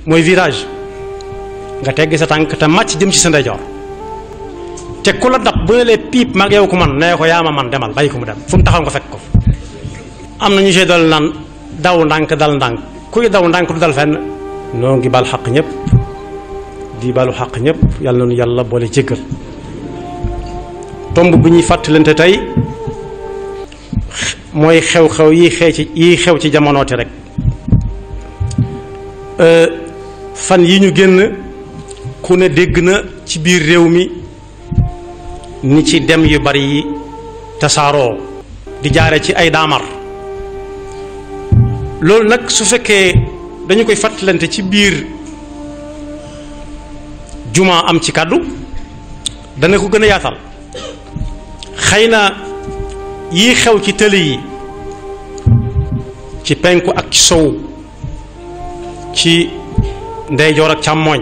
mooy virage nga teggi sa tànk te màcc jëm ci sa ndeyjoor te ku la dab bu ne lee piip mag yow ko man nee ko yaa ma man demal bàyyi ko mu dem fu mu taxaw nga fekk ko am na ñu see dal naan daw ndànk dal ndànk kuy daw ndànk du dal fenn noo ngi bal xaq ñëpp di balu xaq ñëpp yàlla na yàlla boole jéggal tomb bu ñuy fàttalante tey mooy xew-xew yi xew ci jamonooti rek fan yi ñu génn ku ne dégg na ci biir réew mi ni ci dem yu bari yi tasaaroo di jaare ci ay daamar loolu nag su fekkee dañu koy fàttalante ci biir jumaa am ci kàddu dana ko gën a yaatal xëy na yii xew ci tëli yi ci penku ak ci sow ci ndeyjoor ak càmmooñ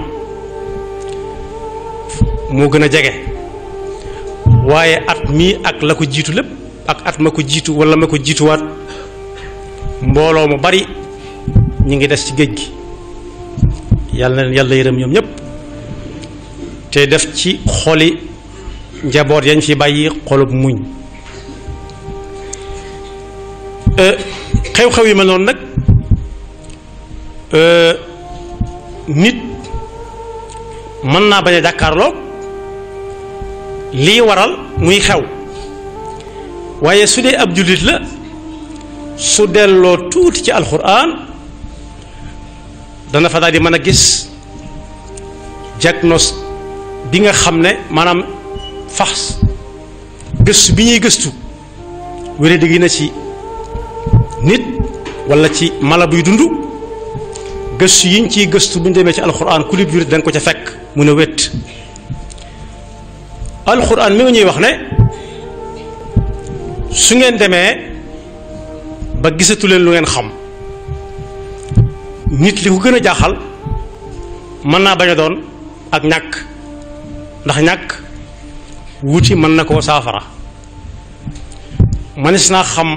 moo gën a jege waaye at mii ak la ko jiitu lépp ak at ma ko jiitu wala ma ko jiituwaat mbooloo mu bari ñu ngi des ci géej gi yàlla na leen yàlla yërëm ñoom ñépp te def ci xoli njaboot yañ fi bàyyi xolub muñ xew-xew yi mel noonu nag nit mën naa bañ a jàkkaarloo lii waral muy xew waaye su dee ab jullit la su delloo tuuti ci alxuraan dana fa daal di mën a gis diagnostic bi nga xam ne maanaam fax gëstu bi ñuy gëstu wéré dëgg na ci nit walla ci mala buy dund gëstu yiñ ciy gëstu bu ñu demee ci alxuraan ku lib da nga ko ca fekk mu ne wét alxuraan mi nga ñuy wax ne su ngeen demee ba gisatu leen lu ngeen xam nit li ko gën a jaaxal mën naa bañ a doon ak ñàkk ndax ñàkk wuti mën na koo saafara mënees naa xam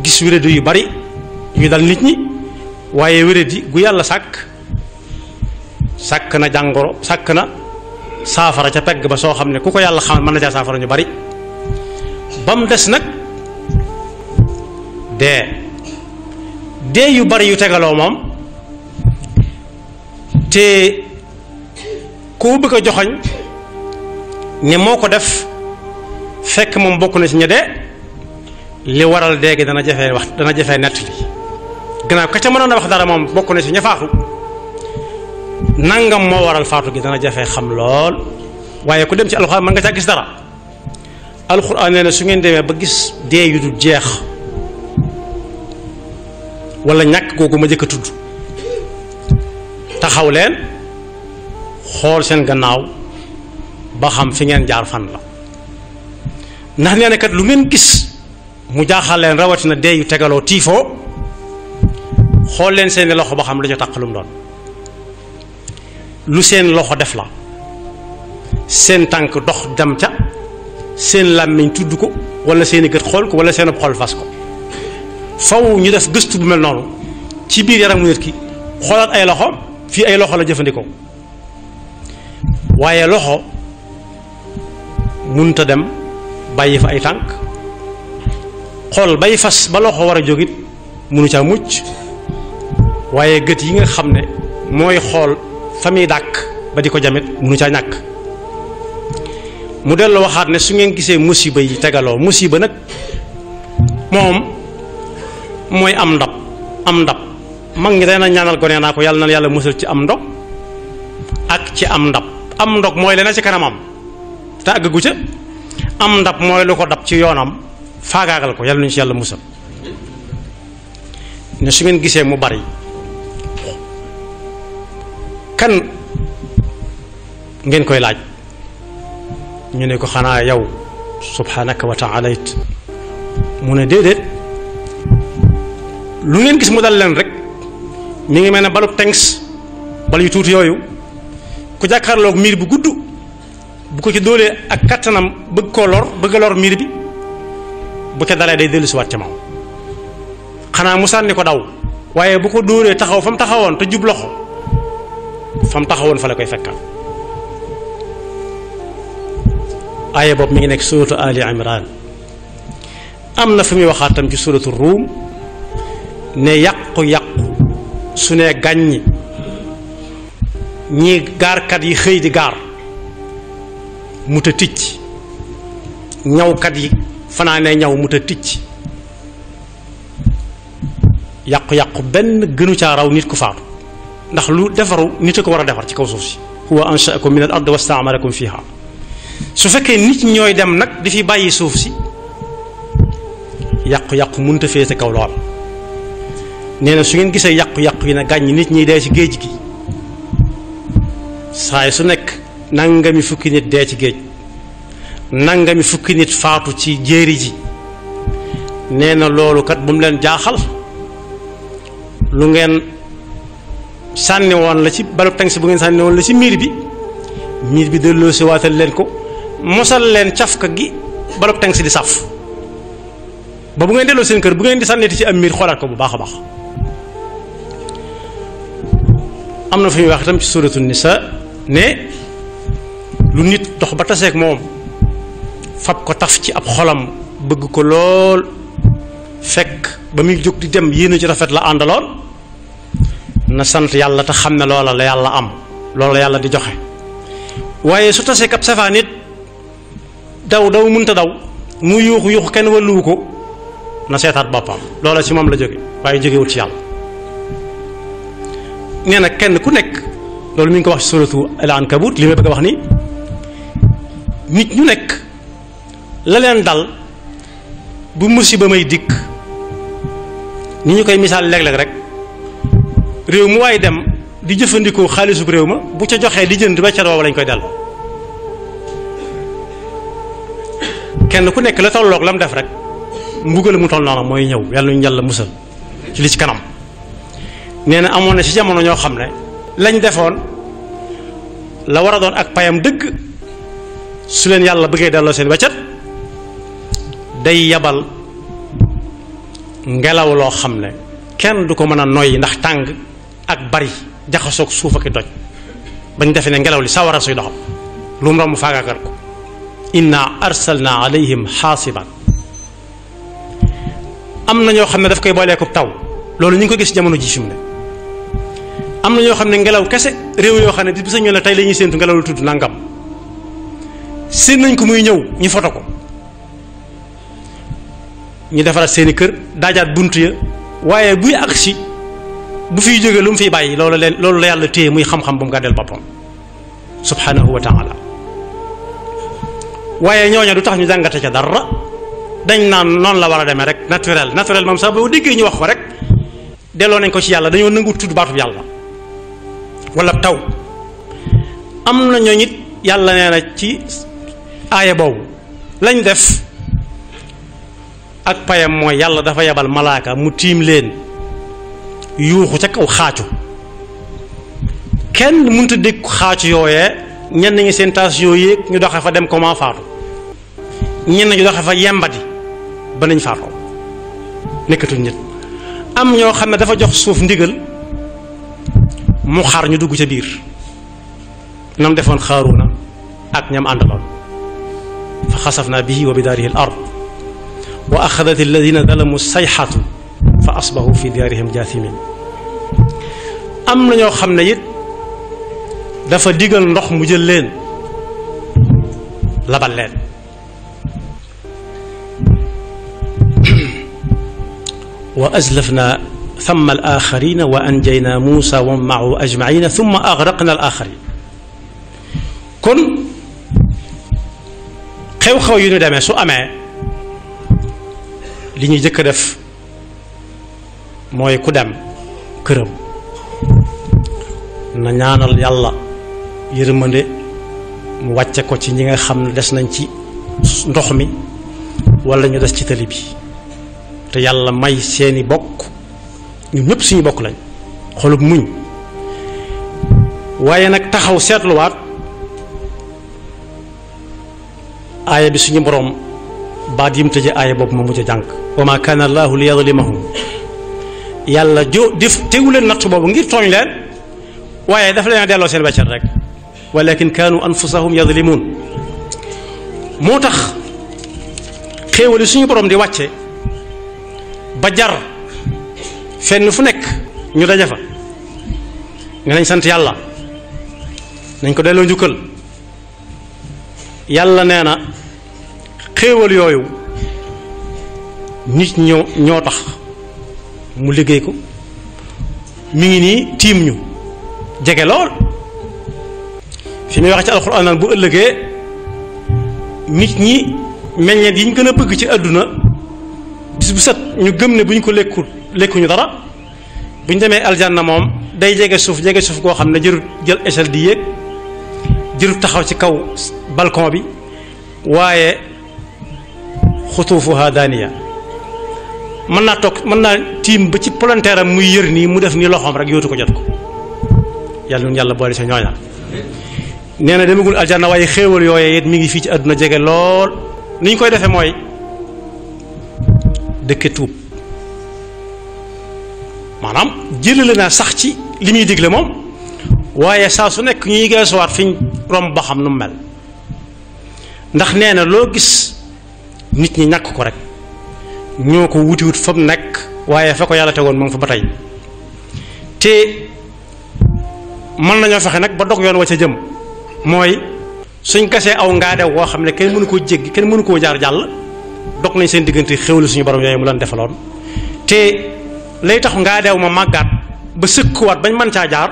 gis wéradi yu bari yu dal nit ñi waaye wéradi gu yàlla sàkk na jàngoro sàkk na saafara ca pegg ba soo xam ne ku ko yàlla xam mën na caa saafara ñu bari ba mu des nag dee yu bari yu tegaloo moom te koo bëgg a joxoñ ne moo ko def fekk moom bokk na ci ña dee li waral dee gi dana jafee nett li gannaaw ka ca mënoon a wax dara moom bokk na ci ña faatu nangam moo waral faatu gi dana jafee xam lool waaye ku dem ci alxuraan mën nga caa gis dara alxuraan nee na su ngeen demee ba gis dee yu dul jeex wala ñàkk googu ma jëkk a tudd taxaw leen xool seen gannaaw ba xam fi ngeen jaar fan la ndax nee na kat lu ngeen gis mu jaaxal leen rawatina dee yu tegaloo tiifoo xool leen seeni loxo ba xam lu ca taq lu mu doon lu seen loxo def la seen tànk dox dem ca seen làmmiñ tudd ko wala seeni gët xool ko wala seen xol fas ko faw ñu def gëstu bu mel noonu ci biir yaramu nit ki xoolaat ay loxo fii ay loxo la jëfandikoo waaye loxo munta dem bàyyi fa ay tànk xool bay fas ba loxo war a jógit munu caa mucc waaye gët yi nga xam ne mooy xool fa muy dàkk ba di ko jamit munu caa ñàkk mu dellu waxaat ne su ngeen gisee musiba yi tegaloo musiba nag moom mooy am ndab mag ñi dana ñaanal gone naa ko yàlla na yàlla musal ci am ndog ak ci am ndab am ndog mooy leneen ci kanamam te àggagu ca am ndab mooy lu ko dab ci yoonam faagaagal ko yàlla nañu ci yàlla musal ne su ngeen gisee mu bari kan ngeen koy laaj ñu ne ko xanaa yow subhanaka wa ta'ala mu ne déedéet lu ngeen gis mu dal leen rek mi ngi mel ne balub tengs bal yu tuuti yooyu ku jàkkaarloog miir bu gudd bu ko ci dóolee ak kattanam bëgg koo lor bëgg a lor miir bi bu ca dalee day dellusiwaat ca moom xanaa mu sànni ko daw waaye bu ko dóoree taxaw fa mu taxawoon te jub loxo fam taxawoon fa la koy fekkal aaya boobu mi ngi nekk suratu Ali Imran am na fu muy waxaat tam ci suratu Ruum ne yàqu-yàqu su ne gàññi ñi gaarkat yi xëy di gaar mu ta ticc ñawkat yi fanaanee ñaw mu ta ticc yàqu-yàqu benn gënu caa raw nit ku faatu ndax lu defaru nit a ko war a defar ci kaw suuf si huwa ansha'akum min al ard wastaamarakum fiha su fekkee nit ñooy dem nag di fi bàyyi suuf si yàqu-yàqu mënut a féete kaw lool nee na su ngeen gisee yàqu-yàqu yi na gàññ nit ñiy dee ci géej gi saay su nekk nangami fukki nit dee ci géej nangami fukki nit faatu ci jéeri ji nee na loolu kat bu mu leen jaaxal lu ngeen sànni woon la ci balub tang si bu ngeen sànni woon la ci miir bi delloo si waatal leen ko mosal leen cafka gi balub tang si di saf ba bu ngeen delloo seen kër bu ngeen di sànniti ci am miir xoolaat ko bu baax a baax am na fu ñuy wax itam ci suratu nisa ne lu nit dox ba taseeg moom fab ko taf ci ab xolam bëgg ko lool fekk ba muy jóg di dem yéen ci rafet la àndaloon na sant yàlla te xam ne loola la yàlla am loola la yàlla di joxe waaye su taseeg ab safaan nit daw mënta daw mu yuuxu kenn walluwu ko na seetaat boppam loola ci moom la jóge waaye jógewut ci yàlla nee na kenn ku nekk loolu mi ngi ko wax ci suratu al-Ankabut li may bëgg a wax ni nit ñu nekk la leen dal bu musiba may dikk ni ñu koy misaal léeg-léeg rek réew mu waaye dem di jëfandikoo xaalisub réew ma bu ca joxee di jënd ba ca woowa lañ koy delloo kenn ku nekk la tolloog la mu def rek mbugal mu toll noonu mooy ñëw yàlla ñu yàlla musal ci li ci kanam nee na amoon na ci jamono ñoo xam ne lañ defoon la war a doon ak payam dëgg su leen yàlla bëggee delloo seen weccat day yabal ngelaw loo xam ne kenn du ko mën a noyyi ndax tàng ak bari jaxasoog suuf ak doj bañ defe ne ngelaw li sawara suy doxal lu mu romb faagaagal ko inna arsalna alayhim xaasiban am na ñoo xam ne daf koy booleeku taw loolu ñu ngi ko gis jamono ji fi mu ne am na ñoo xam ne ngelaw kese réew yoo xam ne di bisa ñu ne tey la ñuy séentu ngelaw lu tudd nangam seen nañ ko muy ñëw ñu foto ko ñu defaraat seeni kër daajaat bunt ya waaye buy agsi bu fiy jógee lu mu fiy bàyyi loolu la yàlla téye muy xam-xam bu mu gàddeel boppam subhanahu wa taala waaye ñooña du tax ñu jàngate ca dara dañ naan noonu la war a demee rek naturel moom sax boo déggee ñu wax ko rek delloo nañ ko ci yàlla dañoo nangu tudd baatub yàlla wala taw am na ñooñu it yàlla nee na ci aaya boobu lañ def ak payam mooy yàlla dafa yebal malaaka mu tiim leen yuuxu ca kaw xaacu kenn mënut a dégg xaacu yooyee ñenn ñi seen tension yéeg ñu doxe fa dem comment faatu ñenn ñu doxe fa yembati ba nañ faatoo nekkatuñ nit am ñoo xam ne dafa jox suuf ndigal mu xar ñu dugg ca biir nam defoon Xaaruuna ak ñam àndaloon fa xasafna bihi wa bidaarihi al ard wa axadat alladina zalamu sayxatu fa asbahu fi diyaarihim jaathimin am na ñoo xam ne it dafa digal ndox mu jël leen labal leen wa azlafna thamma al axarina wa anjayna Muusa wa man maahu ajmaina thumma agraqna al axarin kon xew-xew yu ñu demee su amee li ñuy jëkk a def mooy ku dem këram na ñaanal yàlla yërmande mu wàcce ko ci ñi nga xam ne des nañ ci ndox mi wala ñu des ci tali bi te yàlla may seeni bokk ñun ñëpp suñu bokk lañ xolub muñ waaye nag taxaw seetluwaat aaya bi suñu boroom baat yi mu tëje aaya boobu ma mujj a jànk wa ma kaana allahu li yadlimahum yàlla jo def tegu leen natt boobu ngir tooñ leen waaye dafa leen a delloo seen weccat rek walakin kaanu anfusahum yadlimun moo tax xéewali suñu borom di wàcce ba jar fenn fu nekk ñu daje fa ne nañ sant yàlla nañ ko delloo njukkal yàlla nee na xéewal yooyu nit ñoo tax mu liggéey ko mi ngi nii tiim ñu jege lool fi muy wax ci alxuraan naan bu ëllëgee nit ñi meññeet yi ñu gën a bëgg ci àdduna bis bu set ñu gëm ne bu ñu ko lekkuñu dara bu ñu demee aljanna moom day jege suuf goo xam ne jërut jël échelle di yéeg jërut taxaw ci kaw balcon bi waaye xutuufuha daaniya mën naa tiim ba ci palanteer am muy yër nii mu def nii loxoom rek yóotu ko jot ko yàlla nun yàlla boole sa ñooña nee na demagul aljanna waaye xéewal yooye it mi ngi fii ci àdduna jege lool ni ñu koy defee mooy dëkke tuub maanaam jëlale naa sax ci li muy digle moom waaye saa su nekk ñuy geesuwaat fiñ romb ba xam nu mu mel ndax nee na loo gis nit ñi ñàkk ko rek ñoo ko wutiwut fa mu nekk waaye fa ko yàlla tegoon moom fa ba tey te mën nañoo fexe nag ba dog yoon wa ca jëm mooy suñ gasee aw ngaadew woo xam ne kenn mënu koo jéggi kenn mënu koo jaar jàll dog nañ seen diggante xéwlu suñu borom yooyu mu leen defaloon te lay tax ngaadew ma màggaat ba sëkkuwaat bañ mën caa jaar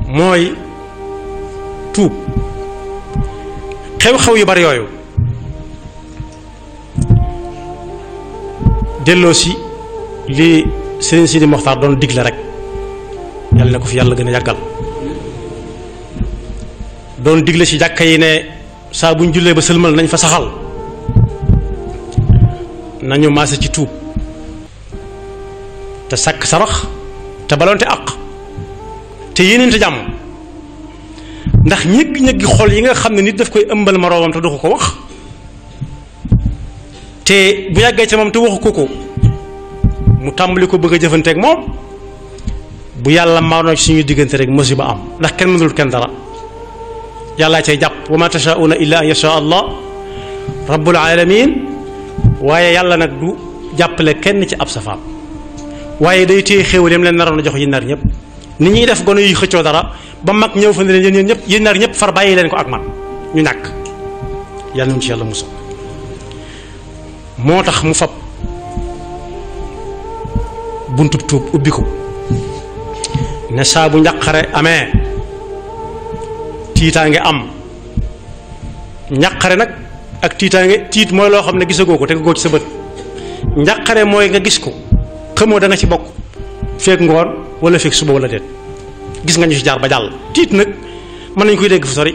mooy tuub xew-xew yu bari yooyu delloo si li Sëriñ Sidi Moxtaar doon digle rek yàlla na ko fi yàlla gën a yàggal doon digle ci jàkka yi ne saa buñ jullee ba sëlmal nañ fa saxal nañu maase ci tuub te sàkk sarax te balonte àq te yéeneente jàmm ndax ñëggi-ñëggi xol yi nga xam ne nit daf koy ëmbal moroomam te du ko wax te bu yàggee ca moom te waxu ko mu tàmbali ko bëgg a jëfanteeg moom bu yàlla maanoo ci suñu diggante rek musiba am ndax kenn mënul kenn dara yàllaa cay jàpp wa ma tashauna illa an yasha allah rabbul alamin waaye yàlla nag du jàppale kenn ci ab safaam waaye day téye xéewal yam leen naroon a jox yi nar ñëpp ni ñuy def gone yi xëccoo dara ba mag ñëw fa ne leen yéen ñëpp yéen nar ñëpp far bàyyi leen ko ak man ñu ñàkk yàlla nañu ci yàlla musal moo tax mu fab buntub tuub ubbi ko ne saa bu njàqare amee tiitaange am njàqare nag ak tiitaange tiit mooy loo xam ne gisagoo ko tegagoo ci sa bët njàqare mooy nga gis ko xamoo da nga ci bokk feek ngoon wala feek suba wala déet gis nga ñu ci jaar ba jàll tiit nag mën nañ koy dégg fu sori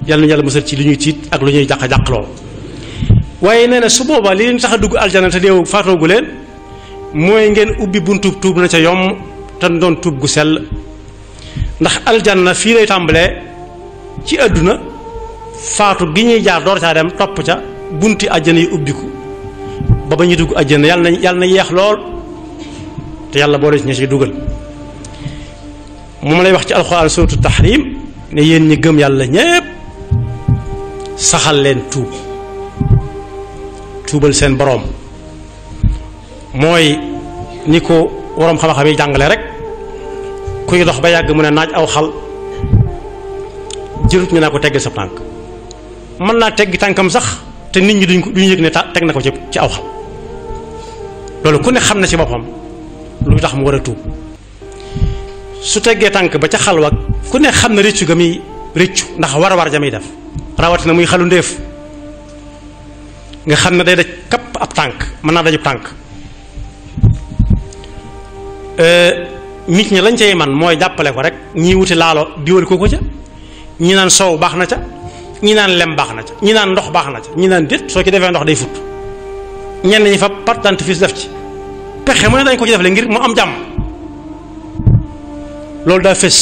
yàlla na yàlla musal ci li ñuy tiit ak lu ñuy jàq lool waaye nee na su boobaa li leen tax a dugg aljana te deewu faatoogu leen mooy ngeen ubbi buntu tuub na ca yomb te doon tuub gu sell ndax aljanna fii lay tàmbalee ci àdduna faatu gi ñuy jaar door caa dem topp ca bunti àjjana yi ubbiku ba ba ñuy dugg àjjana yàlla na yeex lool te yàlla boole ci ña ci dugal moom lay wax ci alxuraan suuratu tahrim ne yéen ñi gëm yàlla ñépp saxal leen tuubal seen boroom mooy ni ko waroom xam-xam yi jàngale rek kuy dox ba yàgg mu ne naaj aw xal jërut ñu naa ko teggal sa tànk mën naa teggi tànkam sax te nit ñi duñu yëg ne teg na ko ci aw xal loolu ku ne xam na ci boppam lu tax mu war a tuub su teggee tànk ba ca xalwa ku ne xam na rëccu ga muy rëccu ndax war ja muy def rawatina muy xalu ndéef nga xam ne day daj kapp ab tànk mën naa dajub tànk nit ñi lañ cay man mooy jàppale ko rek ñii wuti laalo diwal ko ca ñi naan soow baax na ca ñi naan lem baax na ca ñi naan ndox baax na ca ñi naan déet soo ci defee ndox day fut ñenn ñi fa pâte dentifrice def ci pexe mu ne dañ ko ci defle ngir mu am jàmm loolu daa fës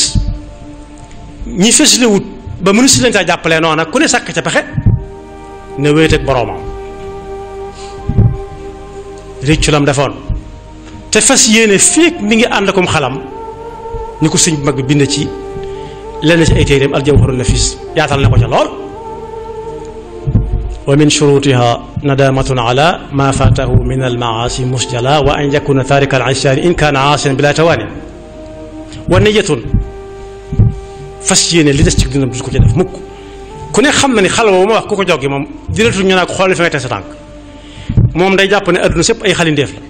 ñi fës la wut ba mënu si leen caa jàppalee noonu ku ne sàkk ca pexe ne wéet ak boroomam réccu lam defoon te fas yéene féeg mi ngi ànd akum xalam ni ko sëñ bu mag bi bind ci lenn ci ay téeréem al-Jawharun Nafis yaatal na ko ca lool wa min shurutiha nadamatun ala ma fatahu min al-maasi musjala wa an yakuna tarika al-isyan in kana aasiyan bila tawani wa niyatun fas yéene li des ci dundam du ko ci def mukk ku ne xam na ni xalwa bu ma wax ku ko joggi moom diretu ñu naa ko xool fi nga teg sa tànk moom day jàpp ne adduna sépp ay xalindeef la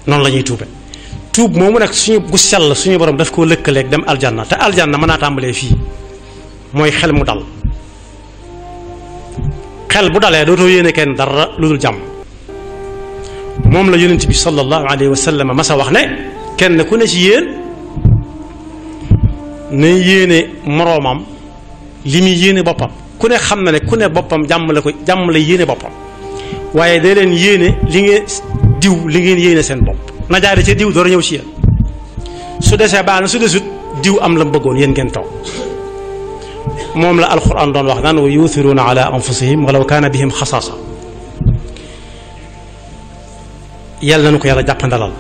noonu la ñuy tuube tuub moomu nag suñu gu sell suñu borom daf koo lëkkaleeg dem aljanna te aljanna mën naa tàmbalee fii mooy xel mu dal xel bu dalee dootoo yéene kenn dara lu dul jàmm moom la yonent bi sallallahu alayhi wa sallam masa wax ne kenn ku ne ci yéen ne yéene moroomam li muy yéene boppam ku ne xam na ne ku ne boppam jàmm la yéene boppam waaye day leen yéene li ngeen diw li ngeen yéene seen bopp na jaare ci diw door a ñëw ci yéen su desee baax na su desut diw am la mu bëggoon yéen ngeen toog moom la alquran doon wax naan wa yuuthiruuna ala anfusihim walaw kaana bihim xasaasa yàlla nañu ko yàlla jàppandalal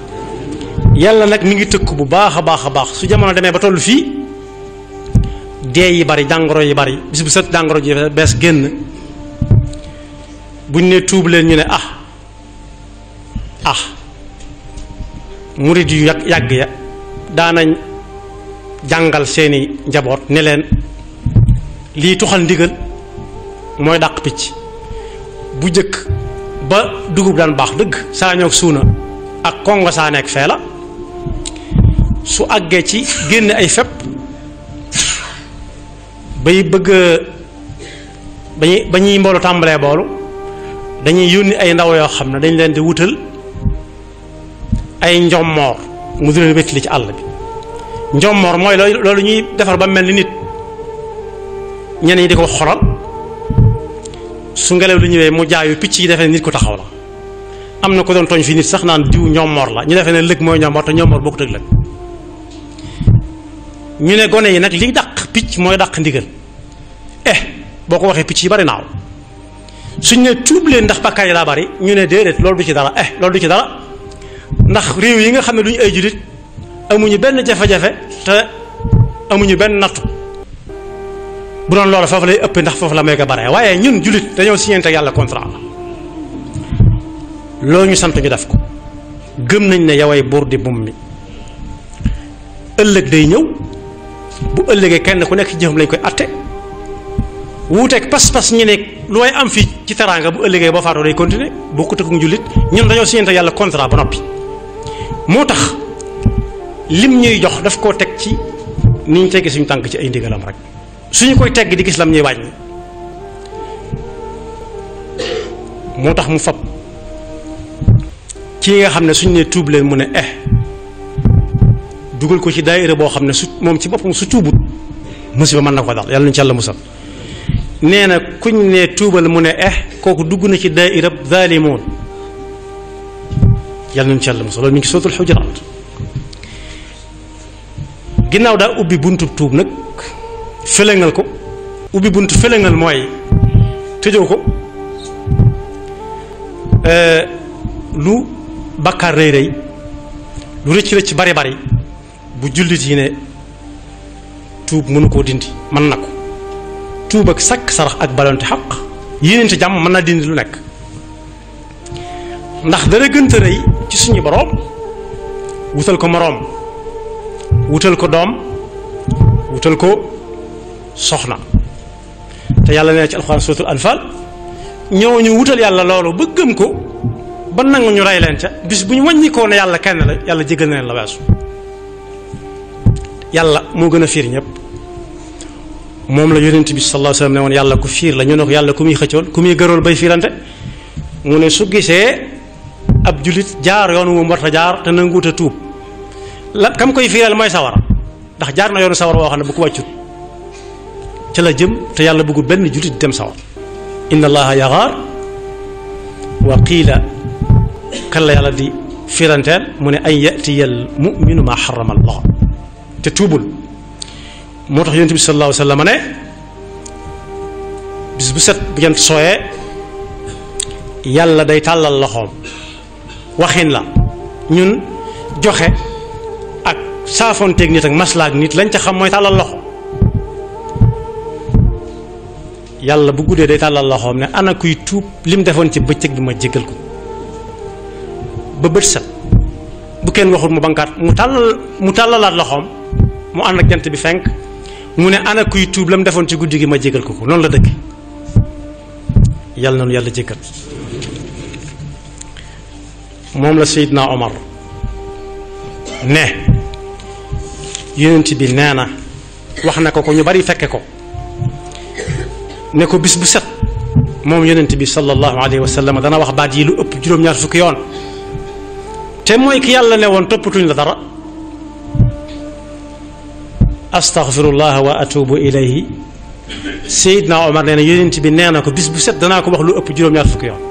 yàlla nag mi ngi tëkk bu baax a baax a baax su jamono demee ba toll fii dee yi bari jàngoro yi bari bis bu set jàngoro ji bees génn buñ ne tuub leen ñu ne murid yu yàgg ya daanañ jàngal seeni njaboot ne leen lii tuxal ndigal mooy dàq picc bu jëkk ba dugub daan baax dëgg saa ñoog suuna ak kongo saa nekk fee la su àggee ci génne ay fepp bay bëgg ba ñuy mboolu tàmbalee boolu dañuy yónni ay ndaw yoo xam ne dañ leen di wutal ay njommoor mu di leen wéttali ci àll bi njommoor mooy loolu ñuy defar ba mel ni nit ñenn ñi di ko xoral su ngelaw li ñëwee mu jaayu picc yi defee ne nit ko taxaw la am na ko doon tooñ fi nit sax naan diw njommoor la ñu defee ne lëg mooy njommoor te njommoor bokkut ak lëg ñu ne gone yi nag li dàq picc mooy dàq ndigal boo ko waxee picc yi bari naaw suñ ne tuub leen ndax bakkaar yi daa bari ñu ne déedéet loolu du ci dara loolu du ci dara ndax réew yi nga xam ne duñu ay jullit amuñu benn jafe-jafe te amuñu benn nattu bu doon loolu foofu lay ëpp ndax foofu la may ko bare waaye ñun jullit dañoo signé ak yàlla contrat la loolu ñu sant ñu def ko gëm nañ ne yaway buur di bum mi ëllëg day ñëw bu ëllëgee kenn ku nekk jëfam lañ koy atte wuuteeg pas-pas ñu ne lu way am fii ci teraanga bu ëllëgee boo faatoo day continuer bokkut ak jullit ñun dañoo signé ak yàlla contrat ba noppi moo tax lim ñuy jox daf koo teg ci ni ñu teggi suñu tànk ci ay ndigalam rek suñu koy tegg di gis lam ñuy wàññi moo tax mu fab ci nga xam ne suñu ne tuub leen mu ne dugal ko ci daayira boo xam ne su moom ci boppam su tuubut musiba mën na ko dal yàlla nañu ci yàlla musal nee na kuñ ne tuubal mu ne kooku dugg na ci daayira zaalimoon yàlla nañu ci yàlla musal loolu mi ngi sootul xujuraat ginnaaw daa ubbi buntu tuub nag fëlëngal ko ubbi buntu fëlëngal mooy tëjoo ko lu bakkaar rëy rëy lu rëcc rëcc bari bari bu jullit yi ne tuub mënu koo dindi mën na ko tuub ak sakk sarax ak balonte xaq yéenente jàmm mën naa dindi lu nekk ndax dara gënta rëy ci suñu boroom wutal ko moroom wutal ko doom wutal ko soxna te yàlla nee ci alxuraan suratul anfal ñooñu wutal yàlla loolu ba gëm ko ba nangu ñu rey leen ca bis bu ñu wàññikoo ne yàlla kenn la yàlla jégal na leen la weesu yàlla moo gën a fiir ñëpp moom la yonent bi sallallahu alayhi wasallam ne woon yàlla ku fiir la ñu ne ko yàlla ku muy xëccool ku muy gërool bay fiirante mu ne su gisee ab jullit jaar yoon wu mu war a jaar te nanguut a tuub la kam koy fiiral mooy sawara ndax jaar na yoonu sawara woo xam ne bu ko wàccut ca la jëm te yàlla bëggul benn jullit dem sawar inna allaha yaxaar wa qiila kan la yàlla di firanteel mu ne an yatiyal muminu maa xarama allah te tuubul moo tax yonent bi sallallahu alayhi wa sallam ne bis bu set bu jant sooyee yàlla day tàllal loxoom waxin la ñun joxe ak saafonteeg nit ak maslaak nit lañ ca xam mooy tàllal loxo yàlla bu guddee day tàllal loxoom ne ana kuy tuub lim defoon ci bëccëg bi ma jéggal ko ba bët set bu kenn waxul mu bankaat mu tàllalaat loxoom mu ànd ak jant bi fenk mu ne ana kuy tuub lam defoon ci guddi gi ma jéggal ko noonu la dëkk yàlla noonu yàlla jéggal moom la Seydina Omar ne yonent bi nee na wax na ko ñu bari fekke ko ne ko bis bu set moom yonent bi sallallahu alayhi wa sallam dana wax baat yi lu ëpp juróom-ñaar fukki yoon te mooy ki yàlla ne woon toppatuñ la dara astaghfirullah wa atubu ilayhi Seydina Omar nee na yonent bi nee na ko bis bu set danaa ko wax lu ëpp juróom-ñaar fukki yoon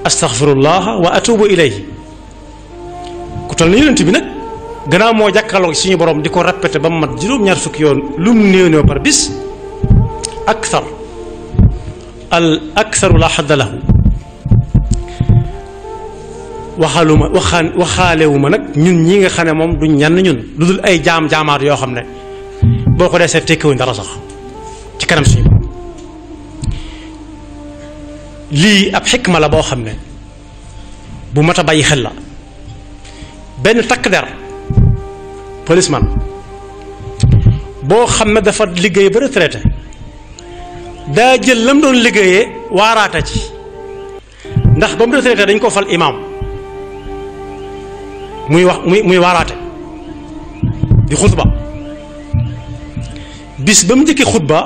astaghfirullah wa atubu ilayhi ku toll na yonent bi nag gannaaw moo jàkkaarloo suñu borom di ko répété ba mu mat juróom-ñaar fukki yoon lu mu néew néew par bis akthar al aktharu la xadda lahu waxaalewuma nag ñun ñi nga xam ne moom duñ ñenn ñun lu dul ay jaamaat yoo xam ne boo ko dee seet tekkiwuñ dara sax ci kanam suñu borom lii ab xikma la boo xam ne bu mat a bàyyi xel la benn takk der policeman boo xam ne dafa liggéey ba retraité daa jël lam doon liggéeyee waaraata ci ndax ba mu retraité dañ ko fal imaam muy waaraate di xutba bis ba mu njëkkee xutba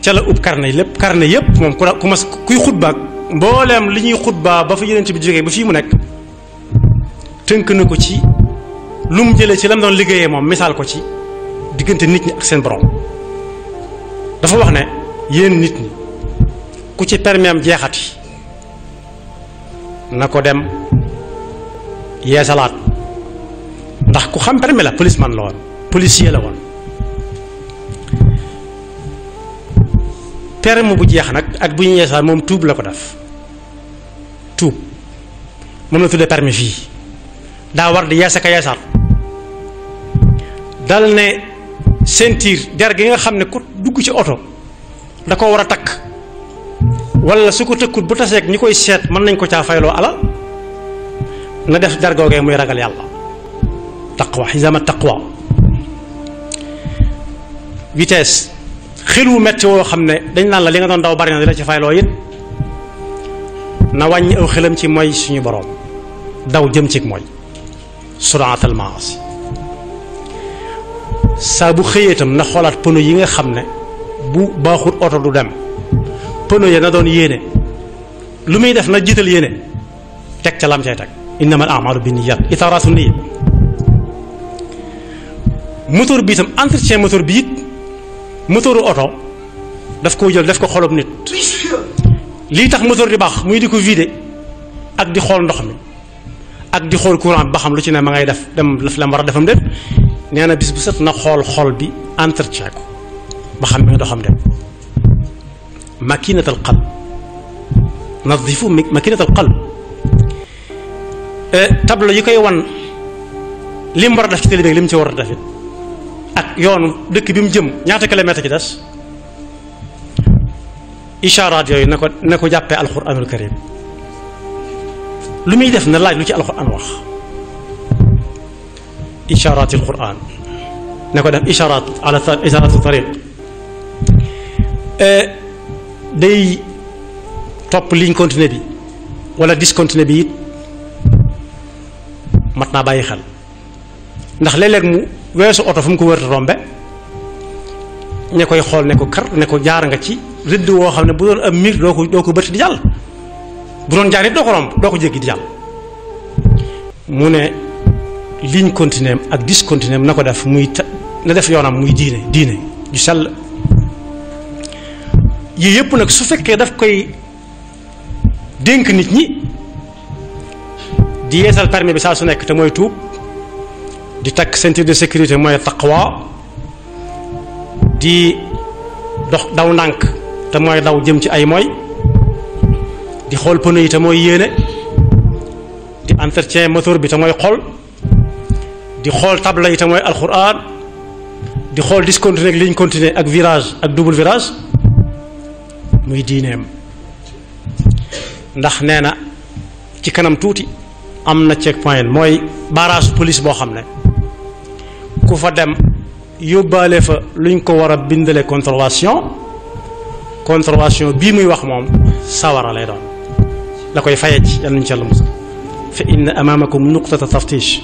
ca la ub carnet lépp carnet yépp moom kuy xutba mbooleem li ñuy xutba ba fa yonent bi jógee ba fii mu nekk tënk na ko ci lu mu jëlee ci lam doon liggéeyee moom misaal ko ci diggante nit ñi ak seen borom dafa wax ne yéen nit ñi ku ci permis am jeexati na ko dem yeesalaat ndax ku xam permis la policeman la woon policier la woon permis bu jeex nag ak bu ñu yeesalaat moom tuub la ko def tuub moom la tuddee permis fii daa war di yeesa ka yeesaat dal ne ceinture der gi nga xam ne ku dugg ci oto da ko war a takk wala su ko tëkkut bu taseeg ñi koy seet mën nañ ko caa fayloo alal na def der googee muy ragal yàlla taqwa xisama taqwa vitesse xel wu metti woo xam ne dañ naan la li nga doon daw bari na di la ci fayloo it na wàññi aw xelam ci mooy suñu boroom daw jëm ci mooy suraatal maasi saa bu xëyee itam na xoolaat pono yi nga xam ne bu baaxul oto du dem pono ya na doon yéene lu muy def na jiital yéene teg ca lam cay teg innamal a'malu binniyat itaraatu niyya moteur bi itam entretien moteur bi it moteuru oto daf koo jël def ko xolub nit lii tax moteur di baax muy di ko vider ak di xool ndox mi ak di xool courant bi ba xam lu ci ne ma ngay def dem la war a defam déet nee na bis bu set na xool xol bi entretien ko ba xam mi nga doxam dem makinatal qalb nadifu makinatal qalb tableau yi koy wan li mu war a def ci télé bi li mu ci war a def it ak yoonu dëkk bi mu jëm ñaata kilomètre ci des isharaat yooyu na ko jàppee alquranul karim lu muy def na laaj lu ci alquran wax isharaati alquran na ko def isharaat ala isharaatu tariq day topp ligne continue bi wala discontinue bi it mat naa bàyyi xel ndax léeg-léeg mu weesu oto fu mu ko wërta rombe ña koy xool ne ko kar ne ko jaar nga ci rëdd woo xam ne bu doon am miir doo ko bëtt di jàll bu doon jaar it doo ko romb doo ko jéggi di jàll mu ne ligne continue ak discontinue na ko def muy na def yoonam muy diine ju sell yii yëpp nag su fekkee daf koy dénk nit ñi di yeesal permis bi saa su nekk te mooy tuub di takk ceinture de sécurité mooy taqwa di dox daw ndànk te mooy daw jëm ci ay mooy di xool pneu yi te mooy yéene di entretien moteur bi te mooy xol di xool tabla yi te mooy alquran di xool discontinué ak ligne continue ak virage ak double virage muy diineem ndax nee na ci kanam tuuti am na check point mooy barrage police boo xam ne ku fa dem yóbbaale fa luñ ko war a bindale contravention bii muy wax moom sawara lay doon la koy fayee ci yàlla nañu ci yàlla musal fa inna amaamakum nuqtata taftish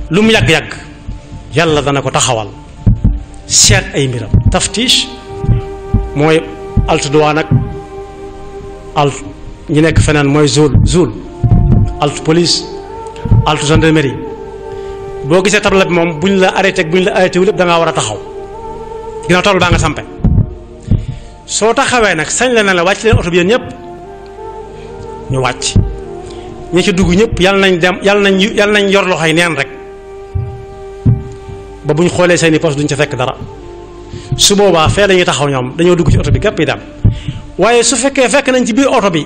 lu mu yàgg-yàgg yàlla dana ko taxawal seet ay mbiram taftish mooy alt douane ak alt ñi nekk feneen mooy zul alt police alt gendarmerie boo gisee tabla bi moom buñ la arrêté ak buñ la arrêté wu lépp da ngaa war a taxaw ginnaaw tabla baa nga sampe soo taxawee nag sañ la ne la wàcc leen oto bi yéen ñëpp ñu wàcc ñi ci dugg ñëpp yàlla nañ dem yàlla nañ yor loxoy neen rek ba buñ xoolee seeni poste duñ ca fekk dara su boobaa fee dañuy taxaw ñoom dañoo dugg ci oto bi képp yi dem waaye su fekkee fekk nañ ci biir oto bi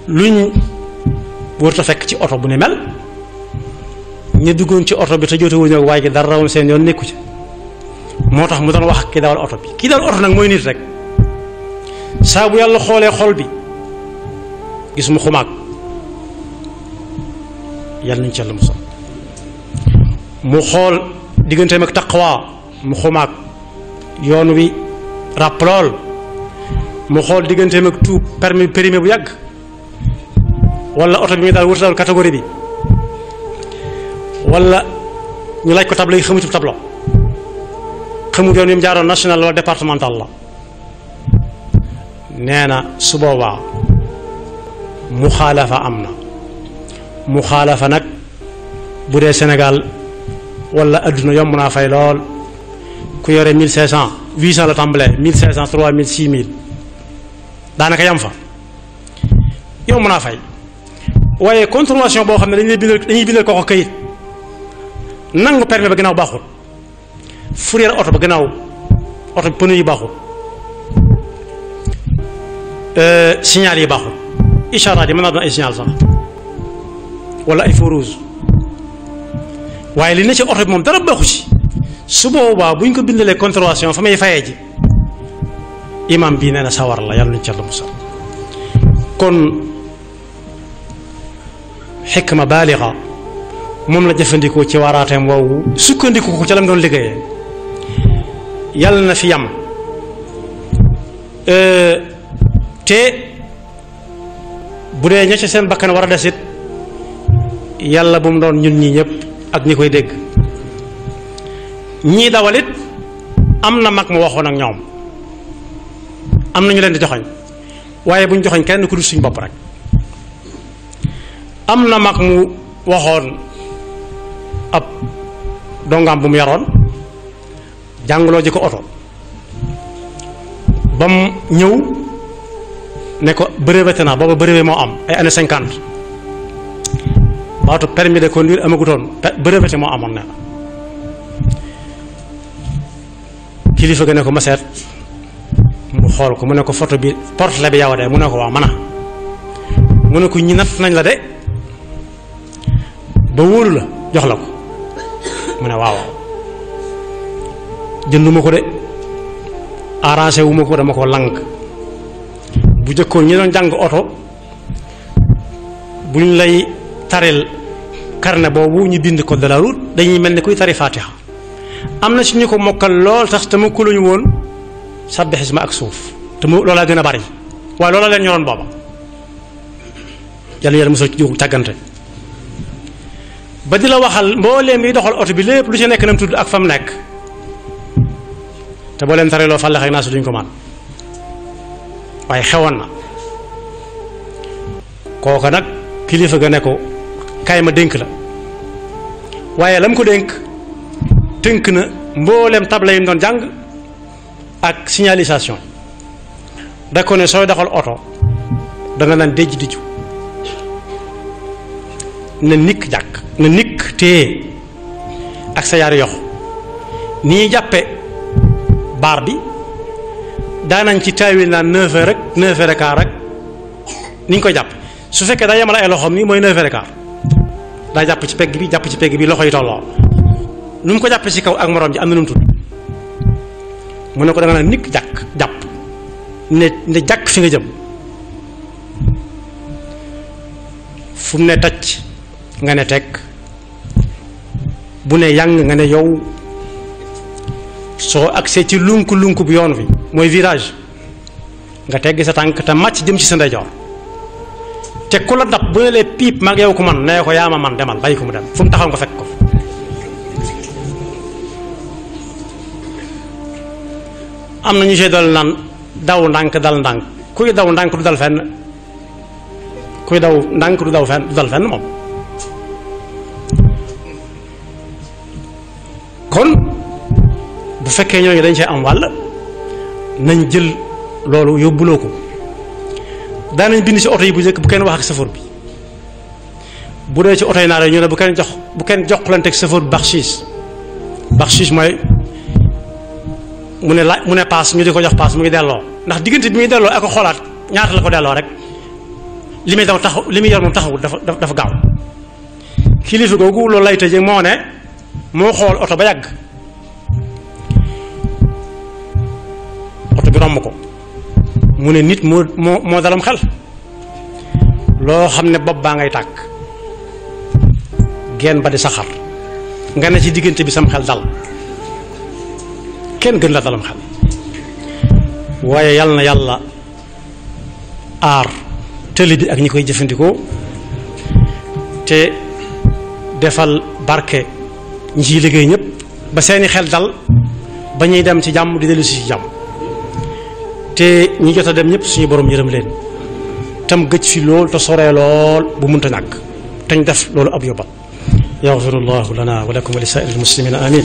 luñ warut a fekk ci oto bu ne mel ñu duggoon ci oto bi te jotewuñu ak waaye gi dara rawoon seen yoon nekku ci moo tax mu doon wax ak ki dawal oto bi kii dawal oto nag mooy nit rek saa bu yàlla xoolee xol bi gis mu xumaag yàlla nañu ci yàlla musal mu xool digganteem ak taqwa mu xumaag yoon wi ràpp lool mu xool digganteem ak tuub permis périmé bu yàgg wala oto bi muy daal wërta daal catégorie bi wala ñu laaj ko tableau yi xamutu tableau xamut yoon wi mu jaaroon national wala départemental la nee na su boobaa muxaalafa am na muxaalafa nag bu dee Sénégal wala adduna yomb naa fay lool ku yore 1500 800 la tàmbalee 1500 3000 6000 daanaka yam fa yomb naa fay waaye contravention boo xam ne dañuy bindal ko kayit nangu permis ba gannaaw baaxul fourrière oto ba gannaaw oto bi pneu yi baaxul signal yi baaxul isharaat yi mën naa doon ay signal sax wala ay feu rouge waaye li ne ci oto bi moom dara baaxu ci su boobaa bu ñu ko bindalee contravention fa may fayee ji imam bii nee na sawar la yàlla nañu ci yàlla musal kon xikma baalixa moom la jëfandikoo ci waaraateem woowu sukkandiku ko ca la mu doon liggéeyee yàlla na fi yam te bu dee ña ca seen bakkan war a des it yàlla bu mu doon ñun ñii ñëpp ak ñi koy dégg ñii dawalit am na mag mu waxoon ak ñoom am na ñu leen di joxoñ waaye bu ñu joxoñ kenn ku dul suñ bopp rek am na mag mu waxoon ab dongaam bu mu yaroon jàngaloo ji ko oto ba mu ñëw ne ko breveté naa booba brevet moo am ay années 50 baatu permis de conduire amagutoon breveté moo amoon ne kilifa ga ne ko ma seet mu xool ko mu ne ko photo bi portrait bi yow de mu ne ko waaw mana mu ne ko ñi natt nañ la de ba wóolu la jox la ko mu ne waaw jënduma ko de arrangé wu ma ko dama ko lank bu jëkkoon ñi doon jàng oto buñ lay taril carnet boobu ñu bind code de la route dañuy mel ni kuy tari Fatiha am na si ñu ko mokkal lool tax te mokkaluñu woon sabbih isma ak suuf te mu loolaa gën a bari waaye loola leen ñoroon booba yàlla mosoo ci jógu tàggante ba di la waxal mbooleem yi doxal oto bi lépp lu ci nekk nam tudd ak fa mu nekk te boo leen tariloo fàllax ak naa su duñ ko man waaye xewoon na kooka nag kilifa ga ne ko kaay ma dénk la waaye la mu ko dénk tënk na mbooleem table yi mu doon jàng ak signalisation da ko ne sooy doxal oto danga naan déj diju na nikk jàkk na nikk téye ak sa yaari yox ni ñuy jàppe baar bi daanañ ci taawil naan 9h rek 9h15 rek ni ñu koy jàpp su fekkee daa yemal ay loxoom nii mooy 9h15 daa jàpp ci pegg bi loxo yi tolloo nu mu ko jàppee ci kaw ak moroom ji am na nu mu tudd mu ne ko da nga naan nikk jàpp ne jàkk fi nga jëm fu mu ne tacc nga ne teg bu ne yàng nga ne yow soo agsee ci lunk bu yoon wi mooy virage nga teggi sa tànk te màcc jëm ci sa ndeyjoor te ku la dab bu ne lee piip mag yow ko man nee ko yaa ma man demal bàyyi ko mu dem fu mu taxaw nga fekk ko am na ñu see dal naan daw ndànk dal ndànk kuy daw ndànk du dal fenn kuy daw ndànk du dal fenn moom kon bu fekkee ñooñu dañ see am wàll nañ jël loolu yóbbuloo ko daanañ bind ci oto yi bu njëkk bu kenn wax ak chauffeur bi bu dee ci oto yi naar yi ñu ne bu kenn joxlante ak chauffeur bi baxshiis mooy mu ne paas ñu di ko jox paas mu ngi delloo ndax diggante bi muy delloo ak xoolaat ñaata la ko delloo rek li muy daw taxaw li muy yor moom taxawul dafa gaaw kilifa googu loolu lay tëjee moo ne moo xool oto ba yàgg oto bi romb ko mu ne nit moo dalam xel loo xam ne bopp baa ngay tàkk genn ba di saxar nga ne ci diggante bi sam xel dal kenn gën la dalam xel waaye yàlla na yàlla aar tëli bi ak ñi koy jëfandikoo te defal barke ñi ciy liggéey ñëpp ba seeni xel dal ba ñuy dem ci jàmm di dellu si ci jàmm te ñi jot a dem ñëpp suñu borom yërëm leen tam gëj fi lool te soree lool bu munta ñàkk te ñu def loolu ab yóbbal yaxfirullahu lana wa lakum wa li saa'iril muslimina amin